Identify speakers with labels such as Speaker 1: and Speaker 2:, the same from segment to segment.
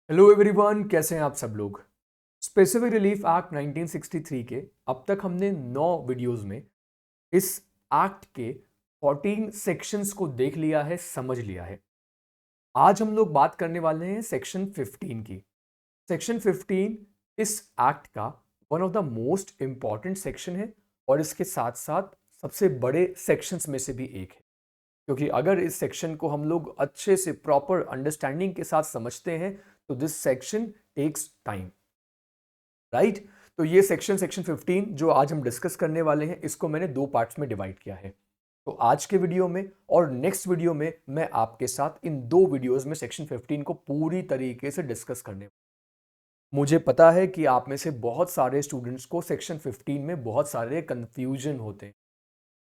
Speaker 1: Hello everyone, कैसे हैं आप सब लोग। स्पेसिफिक रिलीफ एक्ट 1963 के अब तक हमने 9 वीडियोस में इस एक्ट के 14 सेक्शंस को देख लिया है, समझ लिया है। आज हम लोग बात करने वाले हैं सेक्शन 15 की। सेक्शन 15 इस एक्ट का one of the most important section है और इसके साथ साथ सबसे बड़े सेक्शंस में से भी एक है, क्योंकि अगर इस सेक्शन को हम लोग अच्छे से प्रॉपर अंडरस्टैंडिंग के साथ समझते हैं तो this section takes time, right. तो ये सेक्शन 15 जो आज हम डिस्कस करने वाले हैं, इसको मैंने 2 पार्ट्स में डिवाइड किया है। तो आज के वीडियो में और नेक्स्ट वीडियो में मैं आपके साथ इन 2 वीडियोस में सेक्शन 15 को पूरी तरीके से डिस्कस करने। मुझे पता है कि आप में से बहुत सारे स्टूडेंट्स को सेक्शन 15 में बहुत सारे कंफ्यूजन होते हैं,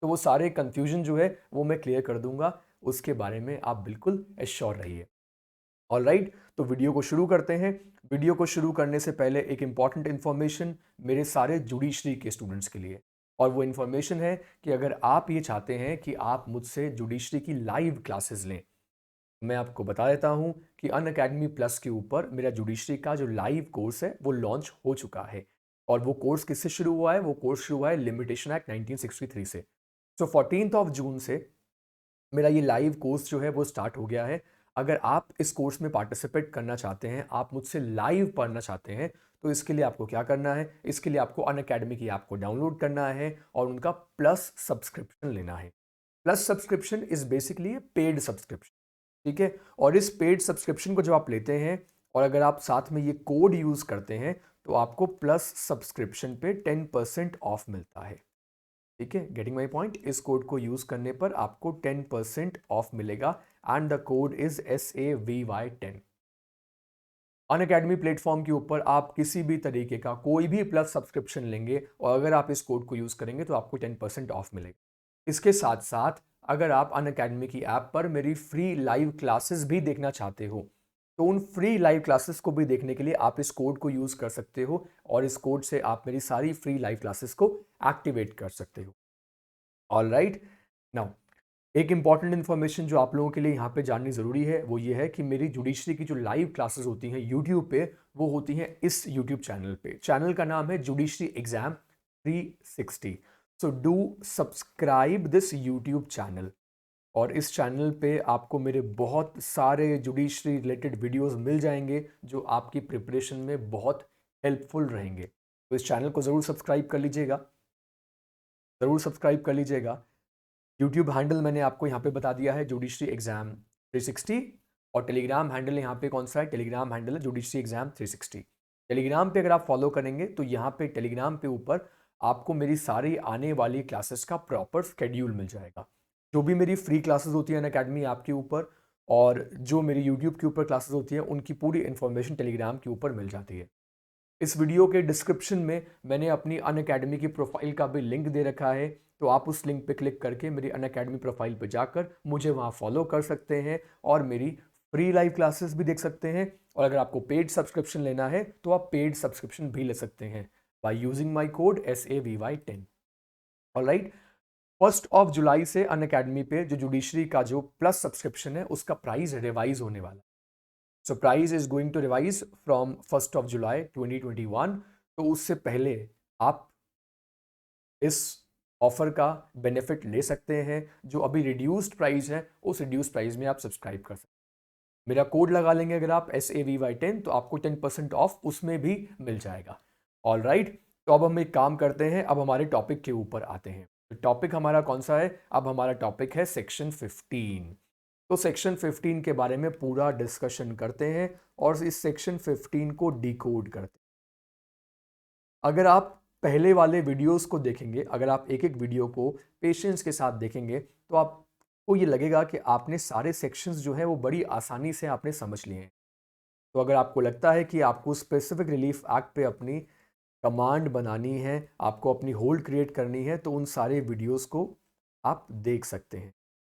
Speaker 1: तो वो सारे कंफ्यूजन जो है वो मैं क्लियर कर दूंगा। उसके बारे में आप बिल्कुल एश्योर रहिए। ऑलराइट, तो वीडियो को शुरू करते हैं। वीडियो को शुरू करने से पहले एक इंपॉर्टेंट इन्फॉर्मेशन मेरे सारे जुडिशरी के स्टूडेंट्स के लिए, और वो इन्फॉर्मेशन है कि अगर आप ये चाहते हैं कि आप मुझसे जुडिशरी की लाइव क्लासेस लें, मैं आपको बता देता हूं कि अनअकैडमी प्लस के ऊपर मेरा जुडिशरी का जो लाइव कोर्स है वो लॉन्च हो चुका है। और वो कोर्स किससे शुरू हुआ है? वो कोर्स शुरू हुआ है लिमिटेशन एक्ट 1963 से। सो 14 जून से मेरा ये लाइव कोर्स जो है वो स्टार्ट हो गया है। अगर आप इस कोर्स में पार्टिसिपेट करना चाहते हैं, आप मुझसे लाइव पढ़ना चाहते हैं, तो इसके लिए आपको क्या करना है? इसके लिए आपको अनअकैडमी की ऐप को डाउनलोड करना है और उनका प्लस सब्सक्रिप्शन लेना है। Plus subscription is basically paid subscription, ठीक है। और इस पेड सब्सक्रिप्शन को जब आप लेते हैं और अगर आप साथ में ये कोड यूज करते हैं, तो आपको प्लस सब्सक्रिप्शन पे 10% ऑफ मिलता है, ठीक है। Getting my point? इस कोड को यूज करने पर आपको 10% ऑफ मिलेगा and the code is SAVY10। Unacademy platform के ऊपर आप किसी भी तरीके का कोई भी प्लस सब्सक्रिप्शन लेंगे और अगर आप इस कोड को यूज करेंगे तो आपको 10% ऑफ मिलेगा। इसके साथ साथ अगर आप अन अकेडमी की ऐप पर मेरी फ्री लाइव क्लासेस भी देखना चाहते हो, तो उन फ्री लाइव क्लासेस को भी देखने के लिए आप इस कोड को यूज कर सकते हो और इस कोड से आप मेरी सारी फ्री लाइव क्लासेस को एक्टिवेट कर सकते हो। ऑल राइट, नाउ एक इंपॉर्टेंट इन्फॉर्मेशन जो आप लोगों के लिए यहाँ पे जाननी ज़रूरी है वो ये है कि मेरी जुडिशरी की जो लाइव क्लासेस होती हैं यूट्यूब पे, वो होती हैं इस यूट्यूब चैनल पे। चैनल का नाम है judiciary exam 360। So do subscribe this YouTube channel. और इस चैनल पे आपको मेरे बहुत सारे जुडिशरी रिलेटेड वीडियोस मिल जाएंगे जो आपकी प्रिपरेशन में बहुत हेल्पफुल रहेंगे। तो इस चैनल को ज़रूर सब्सक्राइब कर लीजिएगा, ज़रूर सब्सक्राइब कर लीजिएगा। यूट्यूब हैंडल मैंने आपको यहाँ पे बता दिया है, जुडिशरी एग्जाम 360। और टेलीग्राम हैंडल यहाँ पे कौन सा है? टेलीग्राम हैंडल है जुडिशरी एग्जाम 360। टेलीग्राम पे अगर आप फॉलो करेंगे तो यहाँ पे टेलीग्राम पे ऊपर आपको मेरी सारी आने वाली क्लासेस का प्रॉपर स्केड्यूल मिल जाएगा। जो भी मेरी फ्री क्लासेस होती है अनअकैडमी ऐप के ऊपर और जो मेरी यूट्यूब के ऊपर क्लासेस होती है, उनकी पूरी इन्फॉर्मेशन टेलीग्राम के ऊपर मिल जाती है। इस वीडियो के डिस्क्रिप्शन में मैंने अपनी अनअकैडमी की प्रोफाइल का भी लिंक दे रखा है, तो आप उस लिंक पे क्लिक करके मेरी अनअकैडमी प्रोफाइल पे जाकर मुझे वहाँ फॉलो कर सकते हैं और मेरी फ्री लाइव क्लासेस भी देख सकते हैं। और अगर आपको पेड सब्सक्रिप्शन लेना है तो आप पेड सब्सक्रिप्शन भी ले सकते हैं by using my code SAVY10। Alright, 1 जुलाई से अनअकैडमी पे जो जुडिशरी का जो प्लस सब्सक्रिप्शन है उसका प्राइस रिवाइज होने वाला है। So price is going to revise from 1 July 2021। तो उससे पहले आप इस ऑफर का बेनिफिट ले सकते हैं। जो अभी रिड्यूस्ड प्राइस है उस रिड्यूस्ड प्राइस में आप सब्सक्राइब कर सकते हैं। मेरा कोड लगा लेंगे अगर आप SAVY10, तो आपको 10% ऑफ उसमें भी मिल जाएगा। ऑल राइट, तो अब हम एक काम करते हैं, अब हमारे टॉपिक के ऊपर आते हैं। तो टॉपिक हमारा कौन सा है? अब हमारा टॉपिक है सेक्शन 15। तो सेक्शन 15 के बारे में पूरा डिस्कशन करते हैं और इस सेक्शन 15 को डिकोड करते हैं। अगर आप पहले वाले वीडियोस को देखेंगे, अगर आप एक एक वीडियो को पेशेंस के साथ देखेंगे, तो आपको ये लगेगा कि आपने सारे सेक्शंस जो है वो बड़ी आसानी से आपने समझ लिए हैं। तो अगर आपको लगता है कि आपको स्पेसिफिक रिलीफ एक्ट पे अपनी कमांड बनानी है, आपको अपनी होल्ड क्रिएट करनी है, तो उन सारे वीडियोस को आप देख सकते हैं।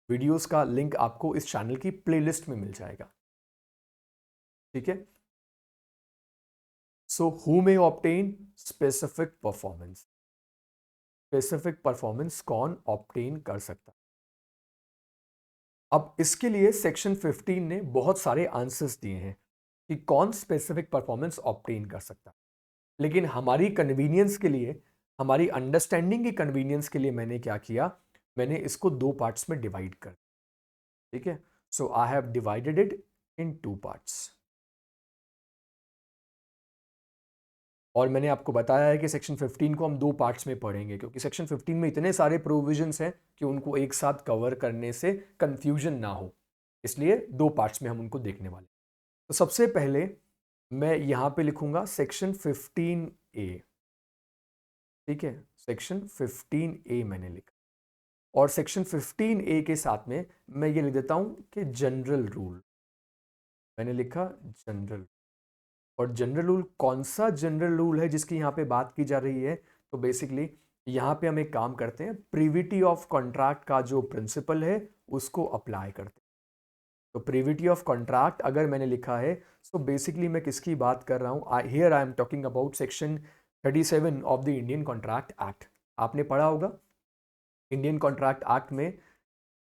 Speaker 1: वीडियोस का लिंक आपको इस चैनल की प्लेलिस्ट में मिल जाएगा, ठीक है। So who may obtain specific performance? Specific performance कौन ऑब्टेन कर सकता? अब इसके लिए सेक्शन 15 ने बहुत सारे आंसर्स दिए हैं। कि कौन स्पेसिफिक परफॉर्मेंस ऑब्टेन कर सकता है। लेकिन हमारी कन्वीनियंस के लिए, हमारी अंडरस्टैंडिंग की कन्वीनियंस के लिए मैंने क्या किया, मैंने इसको दो पार्ट्स में डिवाइड कर, ठीक है। So I have divided it into parts. और मैंने आपको बताया है कि सेक्शन 15 को हम दो पार्ट्स में पढ़ेंगे, क्योंकि सेक्शन 15 में इतने सारे प्रोविजंस हैं कि उनको एक साथ कवर करने से कंफ्यूजन ना हो, इसलिए दो पार्ट्स में हम उनको देखने वाले। तो सबसे पहले मैं यहां पे लिखूंगा सेक्शन 15A, ठीक है। सेक्शन 15A मैंने लिखा, और सेक्शन 15A के साथ में मैं ये लिख देता हूं कि जनरल रूल। मैंने लिखा जनरल। और जनरल रूल, कौन सा जनरल रूल है जिसकी यहाँ पे बात की जा रही है? तो बेसिकली यहाँ पे हम एक काम करते हैं, प्रीविटी ऑफ कॉन्ट्रैक्ट का जो प्रिंसिपल है उसको अप्लाई करते हैं। तो प्रीविटी ऑफ कॉन्ट्रैक्ट अगर मैंने लिखा है, सो बेसिकली मैं किसकी बात कर रहा हूँ? Here I am talking about section 37 of the Indian contract act. आपने पढ़ा होगा इंडियन कॉन्ट्रैक्ट एक्ट में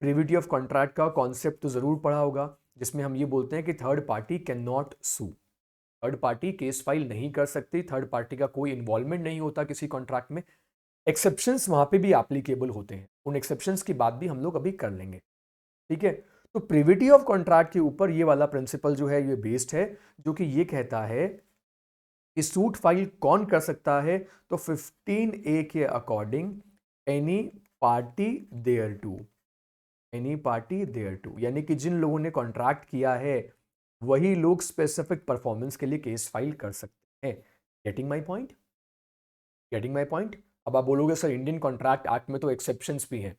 Speaker 1: प्रीविटी ऑफ कॉन्ट्रैक्ट का कॉन्सेप्ट तो जरूर पढ़ा होगा, जिसमें हम ये बोलते हैं कि third party can not sue, third party case file नहीं कर सकती, थर्ड पार्टी का कोई इन्वॉल्वमेंट नहीं होता किसी कॉन्ट्रैक्ट में। एक्सेप्शंस वहां पे भी एप्लीकेबल होते हैं, उन एक्सेप्शंस की बात भी हम लोग अभी कर लेंगे, ठीक है। तो प्रिविटी ऑफ कॉन्ट्रैक्ट के ऊपर ये वाला प्रिंसिपल जो है ये बेस्ड है, जो कि ये कहता है कि सूट फाइल कौन कर सकता है? तो 15A के according any party thereto, any party thereto, यानी कि जिन लोगों ने कॉन्ट्रैक्ट किया है वही लोग स्पेसिफिक परफॉर्मेंस के लिए केस फाइल कर सकते हैं। Getting my point? Getting my point? अब आप बोलोगे सर इंडियन कॉन्ट्रैक्ट एक्ट में तो एक्सेप्शंस भी हैं,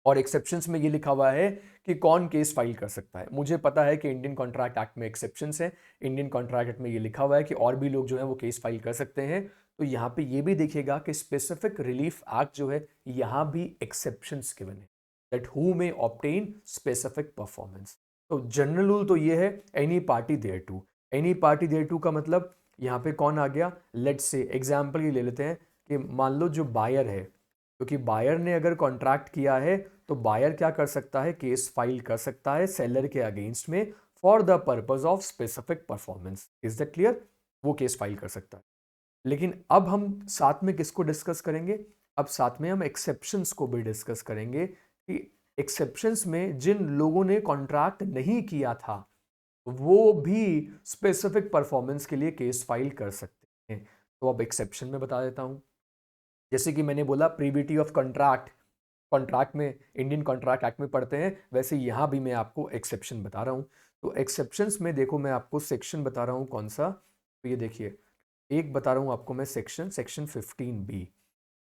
Speaker 1: और एक्सेप्शंस में ये लिखा हुआ है कि कौन केस फाइल कर सकता है। मुझे पता है कि इंडियन कॉन्ट्रैक्ट एक्ट में एक्सेप्शंस है, इंडियन कॉन्ट्रैक्ट एक्ट में ये लिखा हुआ है कि और भी लोग जो है वो केस फाइल कर सकते हैं। तो यहाँ पे ये भी देखिएगा कि स्पेसिफिक रिलीफ एक्ट जो है यहाँ भी एक्सेप्शंस गिवन है, that who may obtain specific performance. तो जनरल रूल तो ये है any party thereto. Any party thereto का मतलब यहाँ पे कौन आ गया? लेट्स से एग्जाम्पल ये ले लेते हैं कि मान लो जो बायर है, क्योंकि बायर ने अगर कॉन्ट्रैक्ट किया है तो बायर क्या कर सकता है? केस फाइल कर सकता है सेलर के अगेंस्ट में for the purpose of specific performance. Is that clear? वो केस फाइल कर सकता है। लेकिन अब हम साथ में किसको डिस्कस करेंगे? अब साथ में हम एक्सेप्शंस को भी डिस्कस करेंगे कि एक्सेप्शंस में जिन लोगों ने कॉन्ट्रैक्ट नहीं किया था वो भी स्पेसिफिक परफॉर्मेंस के लिए केस फाइल कर सकते हैं। तो अब एक्सेप्शन में बता देता हूं, जैसे कि मैंने बोला प्रीविटी ऑफ कॉन्ट्रैक्ट, कॉन्ट्रैक्ट में इंडियन कॉन्ट्रैक्ट एक्ट में पढ़ते हैं, वैसे यहाँ भी मैं आपको एक्सेप्शन बता रहा हूँ। तो एक्सेप्शंस में देखो मैं आपको सेक्शन बता रहा हूँ कौन सा, तो ये देखिए एक बता रहा हूँ आपको मैं सेक्शन 15B,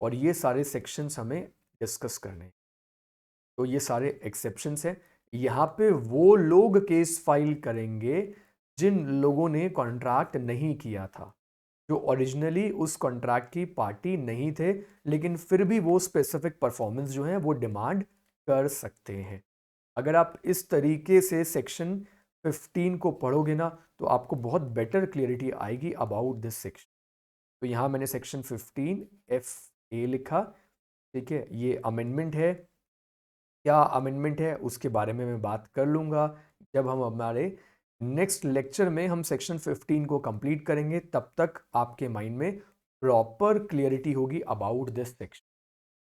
Speaker 1: और ये सारे सेक्शंस हमें डिस्कस करने हैं। तो ये सारे एक्सेप्शंस हैं, यहाँ पे वो लोग केस फाइल करेंगे जिन लोगों ने कॉन्ट्रैक्ट नहीं किया था, जो ओरिजिनली उस कॉन्ट्रैक्ट की पार्टी नहीं थे, लेकिन फिर भी वो स्पेसिफिक परफॉर्मेंस जो है वो डिमांड कर सकते हैं। अगर आप इस तरीके से सेक्शन 15 को पढ़ोगे ना तो आपको बहुत बेटर क्लियरिटी आएगी अबाउट दिस सेक्शन। तो यहाँ मैंने सेक्शन 15FA लिखा, ठीक है। ये अमेंडमेंट है, क्या अमेंडमेंट है उसके बारे में मैं बात कर लूँगा जब हम हमारे नेक्स्ट लेक्चर में हम सेक्शन 15 को कंप्लीट करेंगे, तब तक आपके माइंड में प्रॉपर क्लियरिटी होगी अबाउट दिस सेक्शन।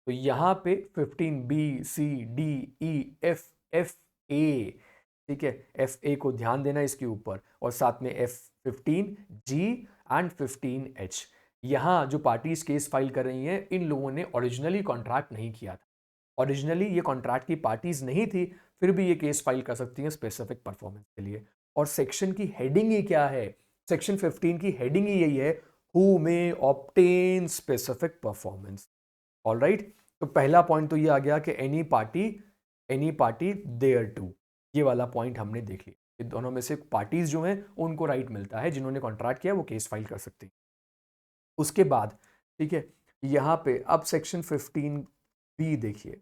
Speaker 1: तो यहाँ पे 15B, C, D, E, F, ठीक है, FA को ध्यान देना इसके ऊपर, और साथ में F15G एंड 15H। यहाँ जो पार्टीज केस फाइल कर रही हैं इन लोगों ने ओरिजिनली कॉन्ट्रैक्ट नहीं किया था, ओरिजिनली ये कॉन्ट्रैक्ट की पार्टीज नहीं थी, फिर भी ये केस फाइल कर सकती हैं स्पेसिफिक परफॉर्मेंस के लिए। और सेक्शन की हेडिंग ही क्या है? सेक्शन 15 की हेडिंग ही यही है, who may obtain specific performance. All right, तो पहला पॉइंट तो ये आ गया कि एनी पार्टी देयर टू, ये वाला पॉइंट हमने देख लिया। इन दोनों में से पार्टीज जो हैं उनको राइट मिलता है, जिन्होंने कॉन्ट्रैक्ट किया वो केस फाइल कर सकते हैं। उसके बाद ठीक है, यहां पे अब सेक्शन 15B देखिए,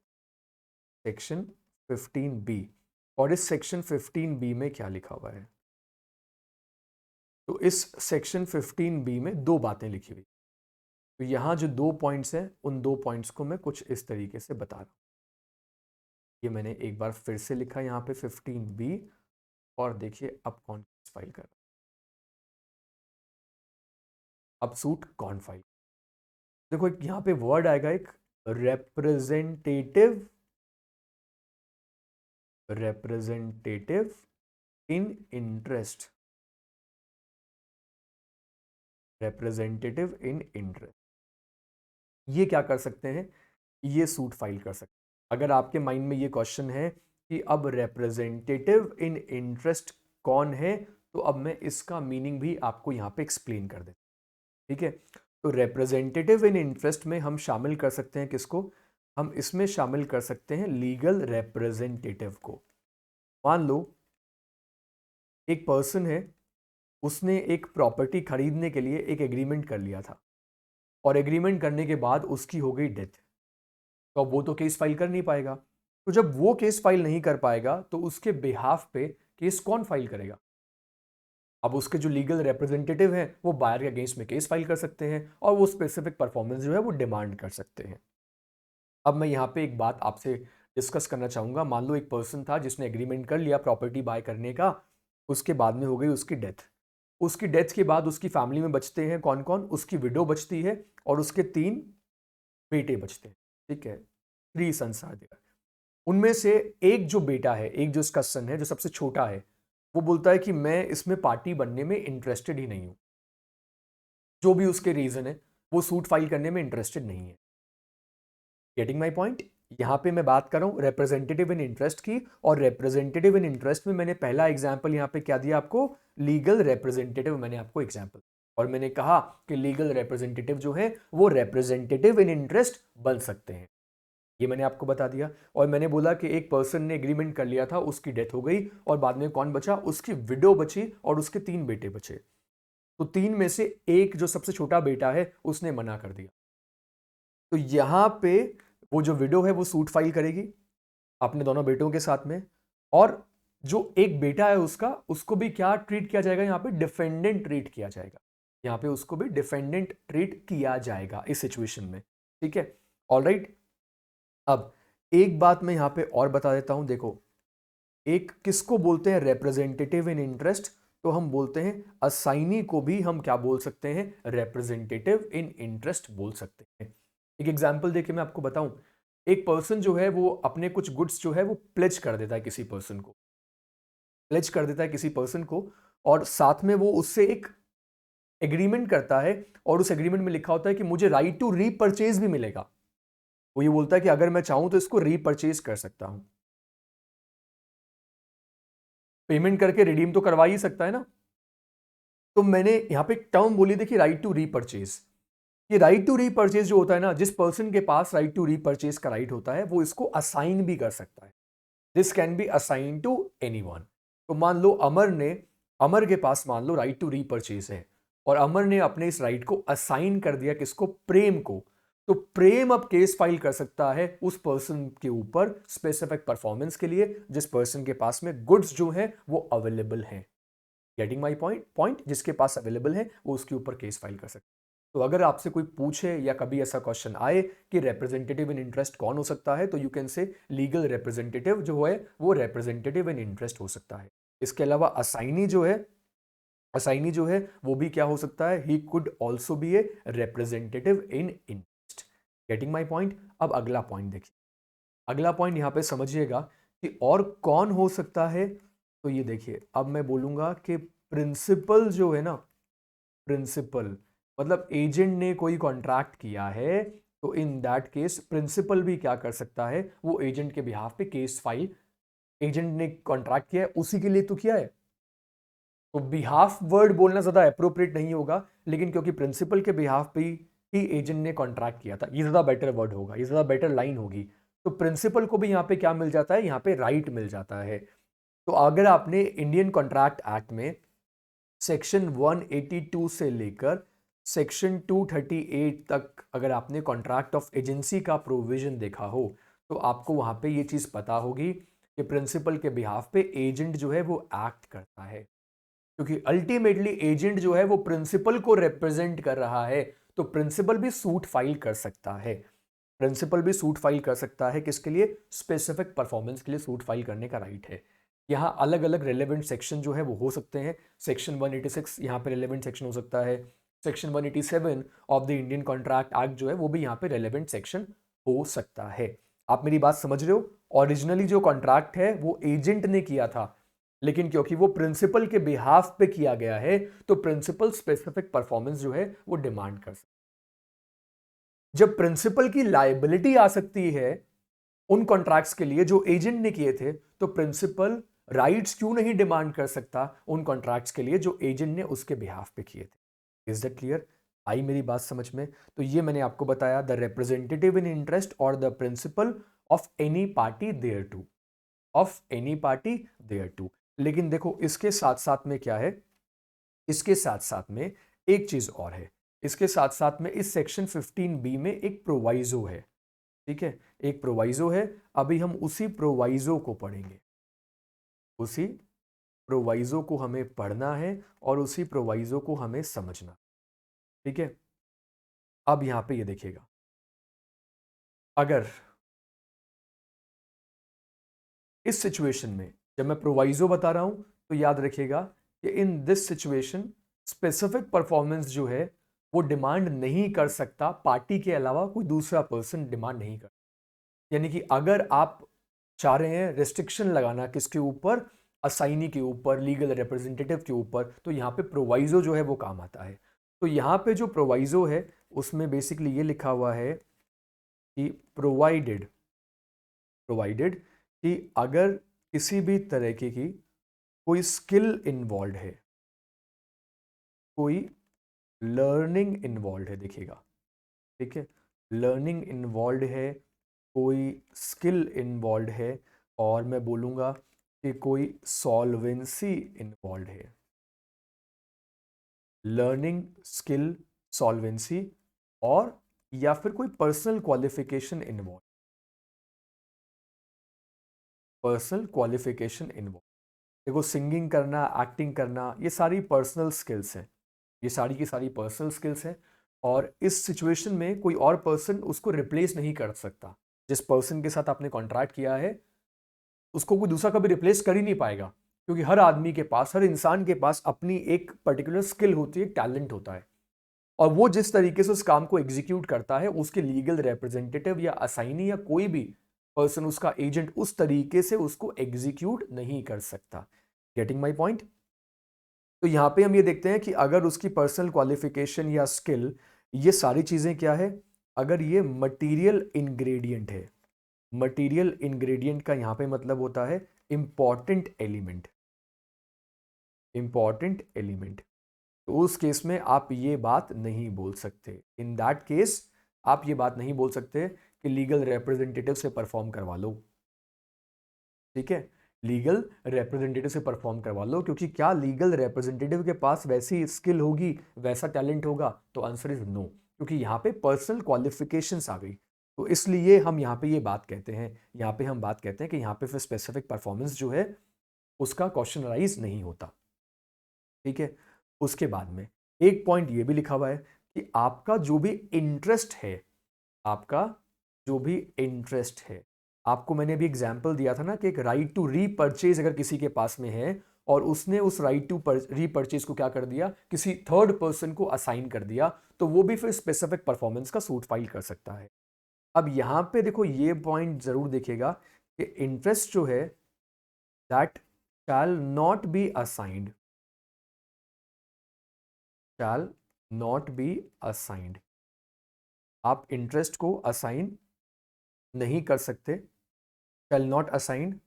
Speaker 1: सेक्शन 15B, और इस सेक्शन 15B में क्या लिखा हुआ है? तो इस सेक्शन 15B में दो बातें लिखी हुई। तो यहां जो दो पॉइंट्स हैं उन दो पॉइंट्स को मैं कुछ इस तरीके से बता रहा हूं। ये मैंने एक बार फिर से लिखा यहाँ पे 15B, और देखिए अब कौन केस फाइल कर रहा है। अब सूट कौन फाइल, देखो एक यहाँ पे वर्ड आएगा, एक representative, representative in interest, representative in interest, ये क्या कर सकते हैं, ये सूट फाइल कर सकते हैं। अगर आपके माइंड में ये क्वेश्चन है कि अब रिप्रेजेंटेटिव इन इंटरेस्ट कौन है, तो अब मैं इसका मीनिंग भी आपको यहाँ पे एक्सप्लेन कर देता हूँ, ठीक है। तो रिप्रेजेंटेटिव इन इंटरेस्ट में हम शामिल कर सकते हैं किसको, हम इसमें शामिल कर सकते हैं लीगल रिप्रेजेंटेटिव को। मान लो एक पर्सन है, उसने एक प्रॉपर्टी खरीदने के लिए एक एग्रीमेंट कर लिया था, और एग्रीमेंट करने के बाद उसकी हो गई डेथ, तो अब वो तो केस फाइल कर नहीं पाएगा। तो जब वो केस फाइल नहीं कर पाएगा तो उसके बिहाफ पे केस कौन फाइल करेगा, अब उसके जो लीगल रिप्रेजेंटेटिव हैं वो बायर के अगेंस्ट में केस फाइल कर सकते हैं, और वो स्पेसिफिक परफॉर्मेंस जो है वो डिमांड कर सकते हैं। अब मैं यहाँ पे एक बात आपसे डिस्कस करना चाहूँगा। मान लो एक पर्सन था जिसने एग्रीमेंट कर लिया प्रॉपर्टी बाय करने का, उसके बाद में हो गई उसकी डेथ। उसकी डेथ के बाद उसकी फैमिली में बचते हैं कौन कौन, उसकी विडो बचती है और उसके 3 बेटे बचते हैं, ठीक है, 3 सन्स आर देयर। उनमें से एक जो बेटा है, एक जो इसका सन है जो सबसे छोटा है, वो बोलता है कि मैं इसमें पार्टी बनने में इंटरेस्टेड ही नहीं हूं, जो भी उसके रीजन है वो सूट फाइल करने में इंटरेस्टेड नहीं है। गेटिंग माई पॉइंट, यहां पे मैं बात कर रहा हूं रिप्रेजेंटेटिव इन इंटरेस्ट की, और रिप्रेजेंटेटिव इन इंटरेस्ट में मैंने पहला एग्जांपल यहां पे क्या दिया आपको, लीगल रिप्रेजेंटेटिव मैंने आपको एग्जांपल, और मैंने कहा कि लीगल रिप्रेजेंटेटिव जो है वो रिप्रेजेंटेटिव इन इंटरेस्ट बन सकते हैं, ये मैंने आपको बता दिया। और मैंने बोला कि एक पर्सन ने एग्रीमेंट कर लिया था, उसकी डेथ हो गई, और बाद में कौन बचा, उसकी विडो बची और उसके 3 बेटे बचे। तो 3 में से एक जो सबसे छोटा बेटा है उसने मना कर दिया, तो यहां पे वो जो विडो है वो सूट फाइल करेगी अपने दोनों बेटों के साथ में, और जो एक बेटा है उसका, उसको भी क्या ट्रीट किया जाएगा, यहां पे डिफेंडेंट ट्रीट किया जाएगा, यहां पे उसको भी डिफेंडेंट ट्रीट किया जाएगा इस सिचुएशन में, ठीक है। ऑलराइट, अब एक बात मैं यहां पे और बता देता हूं, देखो एक किसको बोलते हैं रिप्रेजेंटेटिव इन इंटरेस्ट, तो हम बोलते हैं असाइनी को भी हम क्या बोल सकते हैं, रिप्रेजेंटेटिव इन इंटरेस्ट बोल सकते हैं। एक एग्जांपल देके मैं आपको बताऊं, एक पर्सन जो है वो अपने कुछ गुड्स जो है वो प्लेज कर देता है किसी पर्सन को, प्लेज कर देता है किसी पर्सन को, और साथ में वो उससे एक एग्रीमेंट करता है, और उस एग्रीमेंट में लिखा होता है कि मुझे राइट टू रीपरचेज भी मिलेगा। वो ये बोलता है कि अगर मैं चाहूं तो इसको रीपरचेज कर सकता हूं, पेमेंट करके रिडीम तो करवा ही सकता है ना। तो मैंने यहां पे एक टर्म बोली, देखिए राइट टू रीपरचेज, ये राइट टू रीपरचेज जो होता है ना, जिस पर्सन के पास राइट टू रीपरचेज का राइट होता है वो इसको असाइन भी कर सकता है, this can be assign to anyone. तो मान लो अमर के पास मान लो राइट टू रीपरचेज है, और अमर ने अपने इस राइट को असाइन कर दिया किसको, प्रेम को। तो प्रेम अब केस फाइल कर सकता है उस पर्सन के ऊपर स्पेसिफिक परफॉर्मेंस के लिए जिस पर्सन के पास में गुड्स जो है वो अवेलेबल है। गेटिंग माई पॉइंट, जिसके पास अवेलेबल है वो उसके ऊपर केस फाइल कर सकता है। तो अगर आपसे कोई पूछे या कभी ऐसा क्वेश्चन आए कि रिप्रेजेंटेटिव इन इंटरेस्ट कौन हो सकता है, तो you can say legal representative जो है वो रिप्रेजेंटेटिव इन इंटरेस्ट हो सकता है। इसके अलावा असाइनी जो है वो भी क्या हो सकता है, he could also be a representative in interest. Getting my point. अब अगला पॉइंट देखिए, अगला पॉइंट यहां पे समझिएगा कि और कौन हो सकता है। तो ये देखिए, अब मैं बोलूंगा कि प्रिंसिपल जो है ना, प्रिंसिपल मतलब एजेंट ने कोई कॉन्ट्रैक्ट किया है, तो इन दैट केस प्रिंसिपल भी क्या कर सकता है, वो एजेंट के बिहाफ पे केस फाइल, एजेंट ने कॉन्ट्रैक्ट किया है उसी के लिए तो किया है, तो बिहाफ वर्ड बोलना ज्यादा अप्रोप्रिएट नहीं होगा, लेकिन क्योंकि प्रिंसिपल के बिहाफ पे ही एजेंट ने कॉन्ट्रैक्ट किया था, ये ज्यादा बेटर वर्ड होगा, ये ज्यादा बेटर लाइन होगी। तो प्रिंसिपल को भी यहाँ पे क्या मिल जाता है, यहाँ पे राइट मिल जाता है। तो अगर आपने इंडियन कॉन्ट्रैक्ट एक्ट में सेक्शन 182 से लेकर सेक्शन 238 तक अगर आपने कॉन्ट्रैक्ट ऑफ एजेंसी का प्रोविजन देखा हो, तो आपको वहां पे ये चीज पता होगी कि प्रिंसिपल के बिहाफ पे एजेंट जो है वो एक्ट करता है, क्योंकि अल्टीमेटली एजेंट जो है वो प्रिंसिपल को रिप्रेजेंट कर रहा है, तो प्रिंसिपल भी सूट फाइल कर सकता है, प्रिंसिपल भी सूट फाइल कर सकता है किसके लिए, स्पेसिफिक परफॉर्मेंस के लिए सूट फाइल करने का राइट है। यहाँ अलग अलग रेलेवेंट सेक्शन जो है वो हो सकते हैं, सेक्शन 186 यहाँ पे रेलेवेंट सेक्शन हो सकता है, section 187 of the Indian contract act जो है वो भी यहाँ पे रेलेवेंट सेक्शन हो सकता है। आप मेरी बात समझ रहे हो? ओरिजिनली जो कॉन्ट्रैक्ट है वो एजेंट ने किया था, लेकिन क्योंकि वो प्रिंसिपल के बिहाफ पे किया गया है तो प्रिंसिपल स्पेसिफिक परफॉर्मेंस जो है वो डिमांड कर सकता है। जब प्रिंसिपल की लायबिलिटी आ सकती है उन कॉन्ट्रैक्ट्स के लिए जो एजेंट ने किए थे, तो प्रिंसिपल राइट्स क्यों नहीं डिमांड कर सकता उन कॉन्ट्रैक्ट्स के लिए जो एजेंट ने उसके बिहाफ पे किए थे। Is that clear? आई मेरी बात समझ में? तो ये मैंने आपको बताया, द रिप्रेजेंटेटिव इन इंटरेस्ट और the principal of any party thereto, of any party thereto. लेकिन देखो इसके साथ साथ में क्या है, इसके साथ साथ में एक चीज और है। इसके साथ साथ में इस सेक्शन 15B में एक प्रोवाइजो है, ठीक है, एक प्रोवाइजो है। अभी हम उसी प्रोवाइजो को पढ़ेंगे, उसी प्रोवाइजो को हमें पढ़ना है और उसी प्रोवाइजो को हमें समझना, ठीक है। अब यहां पे ये देखिएगा, अगर इस सिचुएशन में जब मैं प्रोवाइजो बता रहा हूं तो याद रखिएगा कि in this situation specific performance जो है वो डिमांड नहीं कर सकता, पार्टी के अलावा कोई दूसरा पर्सन डिमांड नहीं कर। यानी कि अगर आप चाह रहे हैं रेस्ट्रिक्शन लगाना किसके ऊपर, असाइनी के ऊपर, लीगल रिप्रेजेंटेटिव के ऊपर, तो यहाँ पे प्रोवाइजो जो है वो काम आता है। तो यहाँ पे जो प्रोवाइजो है उसमें बेसिकली ये लिखा हुआ है कि प्रोवाइडेड, प्रोवाइडेड कि अगर किसी भी तरह की कोई स्किल इन्वॉल्व है, कोई लर्निंग इन्वॉल्व है, देखिएगा, ठीक है, लर्निंग इन्वॉल्व है, कोई स्किल इन्वॉल्व है, और मैं बोलूँगा कि कोई सॉल्वेंसी इन्वॉल्व है, लर्निंग, स्किल, सॉल्वेंसी, और या फिर कोई personal qualification involve, personal qualification involve. देखो सिंगिंग करना, एक्टिंग करना, ये सारी पर्सनल स्किल्स हैं, ये सारी की सारी पर्सनल स्किल्स हैं, और इस सिचुएशन में कोई और पर्सन उसको रिप्लेस नहीं कर सकता। जिस पर्सन के साथ आपने कॉन्ट्रैक्ट किया है उसको कोई दूसरा कभी रिप्लेस कर ही नहीं पाएगा, क्योंकि हर आदमी के पास, हर इंसान के पास अपनी एक पर्टिकुलर स्किल होती है, टैलेंट होता है, और वो जिस तरीके से उस काम को एग्जीक्यूट करता है उसके लीगल रिप्रेजेंटेटिव या असाइनी या कोई भी पर्सन, उसका एजेंट, उस तरीके से उसको एग्जीक्यूट नहीं कर सकता। Getting my point? तो यहां पे हम ये देखते हैं कि अगर उसकी पर्सनल क्वालिफिकेशन या स्किल, ये सारी चीजें क्या है, अगर ये मटीरियल इंग्रेडिएंट है, मटीरियल इंग्रेडिएंट का यहां पे मतलब होता है इंपॉर्टेंट एलिमेंट, इंपॉर्टेंट एलिमेंट, तो उस केस में आप ये बात नहीं बोल सकते, इन दैट केस आप ये बात नहीं बोल सकते कि लीगल रिप्रेजेंटेटिव से परफॉर्म करवा लो, ठीक है, लीगल रिप्रेजेंटेटिव से परफॉर्म करवा लो, क्योंकि क्या लीगल रिप्रेजेंटेटिव के पास वैसी स्किल होगी, वैसा टैलेंट होगा? तो आंसर इज नो, क्योंकि यहाँ पे पर्सनल क्वालिफिकेशंस आ गई। तो इसलिए हम यहाँ पे ये बात कहते हैं, यहाँ पे हम बात कहते हैं कि यहाँ पे फिर स्पेसिफिक परफॉर्मेंस जो है उसका क्वेश्चनराइज नहीं होता, ठीक है। उसके बाद में एक पॉइंट ये भी लिखा हुआ है कि आपका जो भी इंटरेस्ट है, आपका जो भी इंटरेस्ट है, आपको मैंने अभी एग्जांपल दिया था ना कि एक राइट टू रीपर्चेज अगर किसी के पास में है और उसने उस राइट टू रीपर्चेज को क्या कर दिया, किसी थर्ड पर्सन को असाइन कर दिया, तो वो भी फिर स्पेसिफिक परफॉर्मेंस का सूट फाइल कर सकता है। अब यहां पे देखो ये पॉइंट जरूर देखिएगा कि इंटरेस्ट जो है that shall not be assigned, shall not be assigned, आप इंटरेस्ट को असाइन नहीं कर सकते, शैल नॉट असाइंड,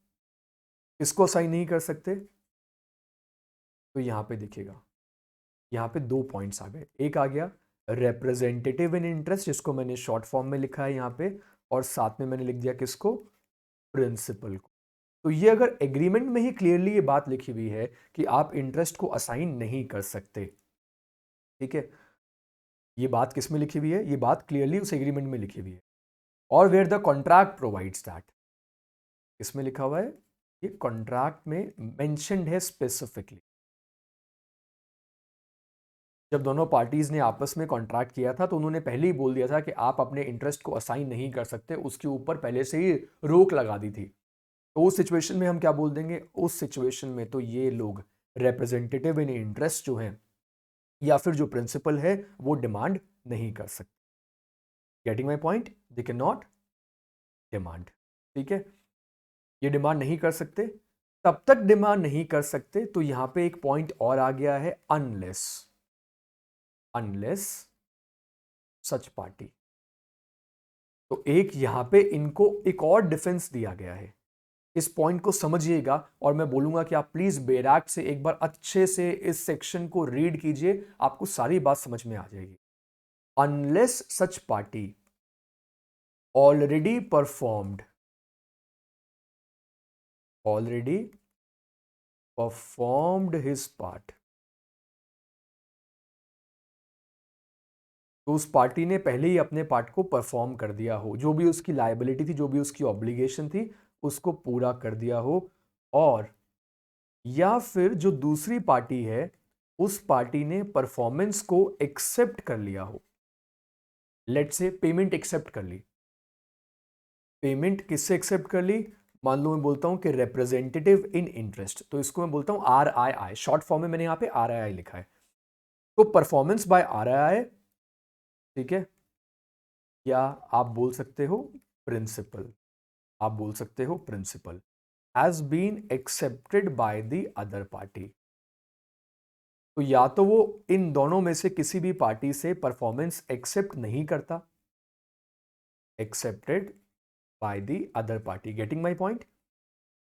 Speaker 1: इसको असाइन नहीं कर सकते। तो यहां पे देखिएगा, यहां पे दो पॉइंट्स आ गए, एक आ गया रिप्रेजेंटेटिव इन इंटरेस्ट, जिसको मैंने शॉर्ट फॉर्म में लिखा है यहां पे, और साथ में मैंने लिख दिया किसको, प्रिंसिपल को। तो ये अगर एग्रीमेंट में ही क्लियरली ये बात लिखी हुई है कि आप इंटरेस्ट को असाइन नहीं कर सकते, ठीक है, ये बात किस में लिखी हुई है, ये बात क्लियरली उस एग्रीमेंट में लिखी हुई है, और where the contract provides that, इसमें लिखा हुआ है, ये कॉन्ट्रैक्ट में मेंशन्ड है स्पेसिफिकली। जब दोनों पार्टीज ने आपस में कॉन्ट्रैक्ट किया था तो उन्होंने पहले ही बोल दिया था कि आप अपने इंटरेस्ट को असाइन नहीं कर सकते, उसके ऊपर पहले से ही रोक लगा दी थी। तो उस सिचुएशन में हम क्या बोल देंगे, उस सिचुएशन में तो ये लोग रिप्रेजेंटेटिव इन इंटरेस्ट जो हैं या फिर जो प्रिंसिपल है वो डिमांड नहीं कर सकते। Getting my point? They can not demand. ठीक है, ये डिमांड नहीं कर सकते। तब तक डिमांड नहीं कर सकते तो यहां पे एक पॉइंट और आ गया है, अनलेस, अनलेस सच पार्टी। तो एक यहां पे इनको एक और डिफेंस दिया गया है, इस पॉइंट को समझिएगा और मैं बोलूंगा कि आप प्लीज बैराक से एक बार अच्छे से इस सेक्शन को रीड कीजिए, आपको सारी बात समझ में आ जाएगी। अनलेस सच party already performed, already performed his part, तो उस पार्टी ने पहले ही अपने पार्ट को परफॉर्म कर दिया हो, जो भी उसकी लायबिलिटी थी, जो भी उसकी ऑब्लिगेशन थी, उसको पूरा कर दिया हो। और या फिर जो दूसरी पार्टी है उस पार्टी ने परफॉर्मेंस को एक्सेप्ट कर लिया हो। लेट से पेमेंट एक्सेप्ट कर ली। पेमेंट किससे एक्सेप्ट कर ली? मान लो मैं बोलता हूं कि रिप्रेजेंटेटिव इन इंटरेस्ट, तो इसको मैं बोलता हूं RII, शॉर्ट फॉर्म में मैंने यहां पे RII लिखा है। तो परफॉर्मेंस बाय RII, ठीक है, या आप बोल सकते हो प्रिंसिपल, आप बोल सकते हो principal has been accepted by the other party. तो या तो वो इन दोनों में से किसी भी पार्टी से परफॉर्मेंस एक्सेप्ट नहीं करता, accepted by the other party, getting my point,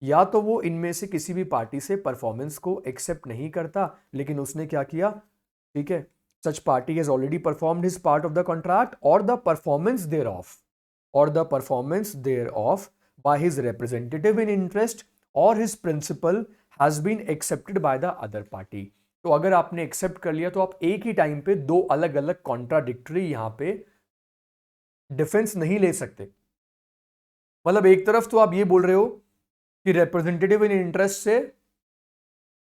Speaker 1: या तो वो इनमें से किसी भी पार्टी से परफॉर्मेंस को एक्सेप्ट नहीं करता, लेकिन उसने क्या किया, ठीक है, such party has already performed his part of the contract और द परफॉर्मेंस देयर ऑफ, और the performance thereof by his representative in interest और his principal has been accepted by the other party. तो अगर आपने accept कर लिया तो आप एक ही टाइम पे दो अलग अलग कॉन्ट्राडिक्टरी यहां पे डिफेंस नहीं ले सकते। मतलब एक तरफ तो आप ये बोल रहे हो कि रिप्रेजेंटेटिव इन इंटरेस्ट से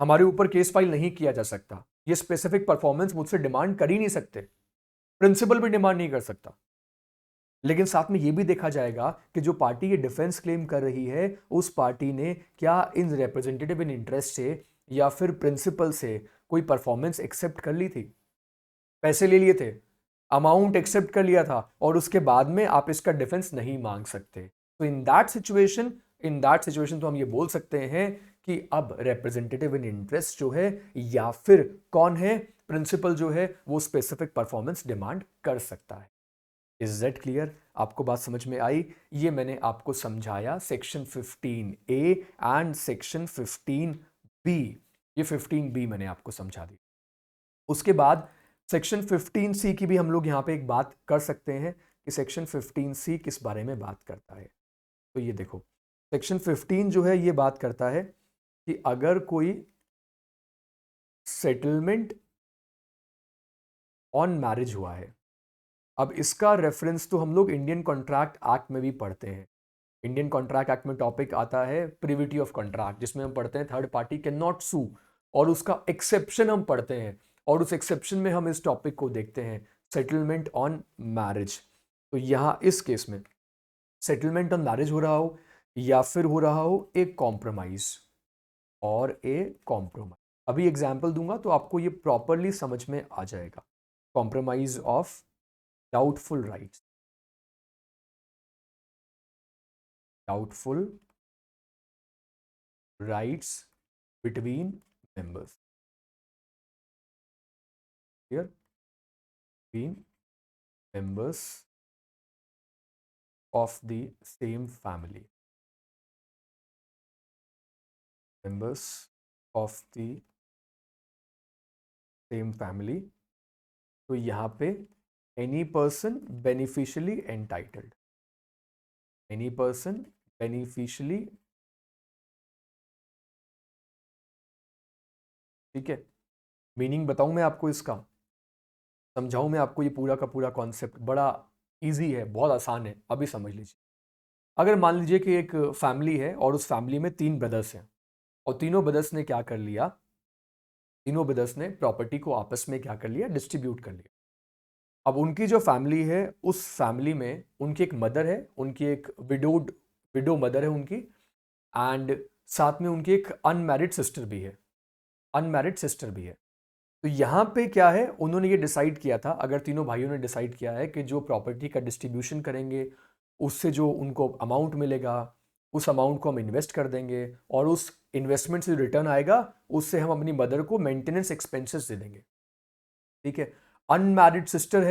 Speaker 1: हमारे ऊपर केस फाइल नहीं किया जा सकता, ये स्पेसिफिक परफॉर्मेंस मुझसे डिमांड कर ही नहीं सकते, प्रिंसिपल भी डिमांड नहीं कर सकता। लेकिन साथ में यह भी देखा जाएगा कि जो पार्टी ये डिफेंस क्लेम कर रही है उस पार्टी ने क्या इन रिप्रेजेंटेटिव इन इंटरेस्ट से या फिर प्रिंसिपल से कोई परफॉर्मेंस एक्सेप्ट कर ली थी, पैसे ले लिए थे, अमाउंट एक्सेप्ट कर लिया था, और उसके बाद में आप इसका डिफेंस नहीं मांग सकते। तो in that situation, in that situation तो हम ये बोल सकते हैं कि अब रिप्रेजेंटेटिव इन इंटरेस्ट जो है या फिर कौन है, प्रिंसिपल जो है, वो स्पेसिफिक परफॉर्मेंस डिमांड कर सकता है। Is that clear? आपको बात समझ में आई? ये मैंने आपको समझाया section 15A and section 15B, ये 15B मैंने आपको समझा दी। उसके बाद सेक्शन 15C की भी हम लोग यहां पे एक बात कर सकते हैं कि सेक्शन 15C किस बारे में बात करता है। तो ये देखो, सेक्शन 15 जो है ये बात करता है कि अगर कोई सेटलमेंट ऑन मैरिज हुआ है, अब इसका रेफरेंस तो हम लोग इंडियन कॉन्ट्रैक्ट एक्ट में भी पढ़ते हैं। इंडियन कॉन्ट्रैक्ट एक्ट में टॉपिक आता है प्रिविटी ऑफ कॉन्ट्रैक्ट, जिसमें हम पढ़ते हैं थर्ड पार्टी कैन नॉट सू, और उसका एक्सेप्शन हम पढ़ते हैं, और उस एक्सेप्शन में हम इस टॉपिक को देखते हैं, सेटलमेंट ऑन मैरिज। तो यहाँ इस केस में सेटलमेंट ऑन मैरिज हो रहा हो या फिर हो रहा हो एक कॉम्प्रोमाइज और ए कॉम्प्रोमाइज। अभी एग्जाम्पल दूंगा तो आपको ये प्रॉपरली समझ में आ जाएगा। Compromise of doubtful rights, doubtful rights between members, clear, between members of the same family, members of the same family. तो यहां पे any person beneficially entitled, any person beneficially, ठीक है। मीनिंग बताऊं मैं आपको इसका, समझाऊं मैं आपको, ये पूरा का पूरा कॉन्सेप्ट बड़ा इजी है, बहुत आसान है, अभी समझ लीजिए। अगर मान लीजिए कि एक फैमिली है और उस फैमिली में 3 ब्रदर्स हैं, और तीनों ब्रदर्स ने क्या कर लिया, तीनों ब्रदर्स ने प्रॉपर्टी को आपस में क्या कर लिया, डिस्ट्रीब्यूट कर लिया। अब उनकी जो फैमिली है उस फैमिली में उनकी एक मदर है, उनकी एक विडो मदर है उनकी, एंड साथ में उनकी एक अनमैरिड सिस्टर भी है, अनमैरिड सिस्टर भी है। तो यहाँ पे क्या है, उन्होंने ये डिसाइड किया था, अगर तीनों भाइयों ने डिसाइड किया है कि जो प्रॉपर्टी का डिस्ट्रीब्यूशन करेंगे उससे जो उनको अमाउंट मिलेगा उस अमाउंट को हम इन्वेस्ट कर देंगे और उस इन्वेस्टमेंट से जो रिटर्न आएगा उससे हम अपनी मदर को मेंटेनेंस एक्सपेंसेस दे देंगे। ठीक है। अनमैरिड सिस्टर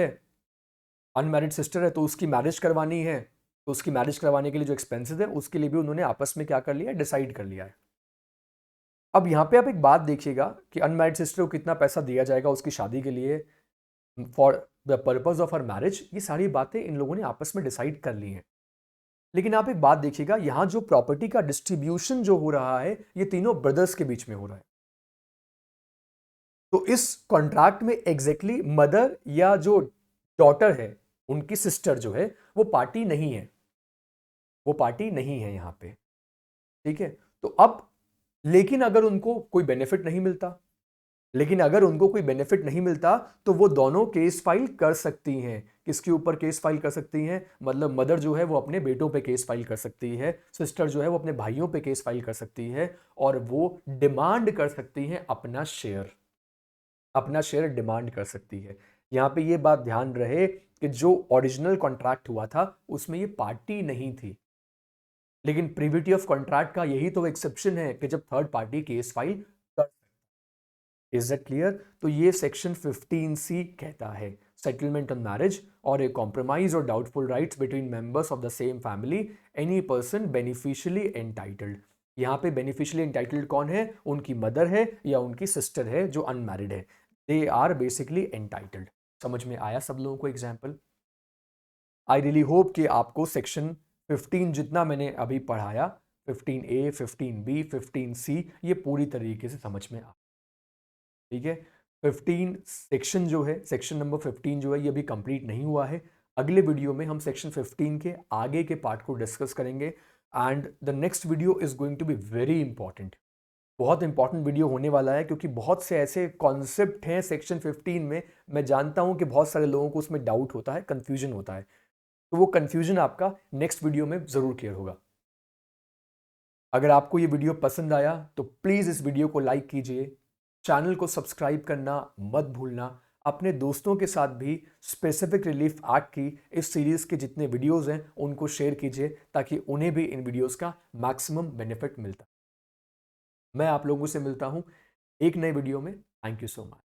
Speaker 1: है, तो उसकी मैरिज करवानी है, तो उसकी मैरिज करवाने के लिए जो एक्सपेंसेस है उसके लिए भी उन्होंने आपस में क्या कर लिया है, डिसाइड कर लिया है। अब यहां पे आप एक बात देखिएगा कि अनमैरिड सिस्टर को कितना पैसा दिया जाएगा उसकी शादी के लिए for the purpose of her marriage, ये सारी बातें इन लोगों ने आपस में डिसाइड कर ली हैं। लेकिन आप एक बात देखिएगा, यहां जो प्रॉपर्टी का डिस्ट्रीब्यूशन जो हो रहा है ये तीनों ब्रदर्स के बीच में हो रहा है। तो इस कॉन्ट्रैक्ट में एग्जैक्टली मदर या जो डॉटर है उनकी सिस्टर जो है वो पार्टी नहीं है, वो पार्टी नहीं है यहां पे। ठीक है। तो अब लेकिन अगर उनको कोई बेनिफिट नहीं मिलता, तो वो दोनों केस फाइल कर सकती हैं। किसके ऊपर केस फाइल कर सकती हैं? मतलब मदर जो है वो अपने बेटों पे केस फाइल कर सकती है, सिस्टर जो है वो अपने भाइयों पे केस फाइल कर सकती है और वो डिमांड कर सकती हैं अपना शेयर डिमांड कर सकती है। यहां पे ये बात ध्यान रहे कि जो ओरिजिनल कॉन्ट्रैक्ट हुआ था उसमें ये पार्टी नहीं थी, लेकिन प्रीविटी ऑफ कॉन्ट्रैक्ट का यही तो एक्सेप्शन है कि जब थर्ड पार्टी केस फाइल कर। Is that clear? तो ये सेक्शन 15C कहता है सेटलमेंट ऑन मैरिज और ए कॉम्प्रोमाइज और doubtful rights between members of the same family, any person beneficially entitled. यहाँ पे बेनिफिशियली एंटाइटल्ड कौन है? उनकी मदर है या उनकी सिस्टर है जो अनमैरिड है, दे आर बेसिकली एंटाइटल्ड। समझ में आया सब लोगों को एग्जाम्पल? आई रियली होप कि आपको सेक्शन 15 जितना मैंने अभी पढ़ाया, 15A, 15B, 15C, ये पूरी तरीके से समझ में आ। ठीक है। 15 सेक्शन जो है, सेक्शन नंबर 15 जो है ये अभी कंप्लीट नहीं हुआ है। अगले वीडियो में हम सेक्शन 15 के आगे के पार्ट को डिस्कस करेंगे and the next video is going to be very important. बहुत इंपॉर्टेंट वीडियो होने वाला है क्योंकि बहुत से ऐसे कॉन्सेप्ट हैं सेक्शन 15 में, मैं जानता हूं कि बहुत सारे लोगों को उसमें डाउट होता है, कंफ्यूजन होता है, तो वो कंफ्यूजन आपका नेक्स्ट वीडियो में जरूर क्लियर होगा। अगर आपको ये वीडियो पसंद आया तो प्लीज इस वीडियो को लाइक कीजिए, चैनल को सब्सक्राइब करना मत भूलना, अपने दोस्तों के साथ भी स्पेसिफिक रिलीफ एक्ट की इस सीरीज के जितने वीडियोस हैं उनको शेयर कीजिए ताकि उन्हें भी इन वीडियोस का मैक्सिमम बेनिफिट मिलता। मैं आप लोगों से मिलता हूं एक नए वीडियो में। Thank you so much.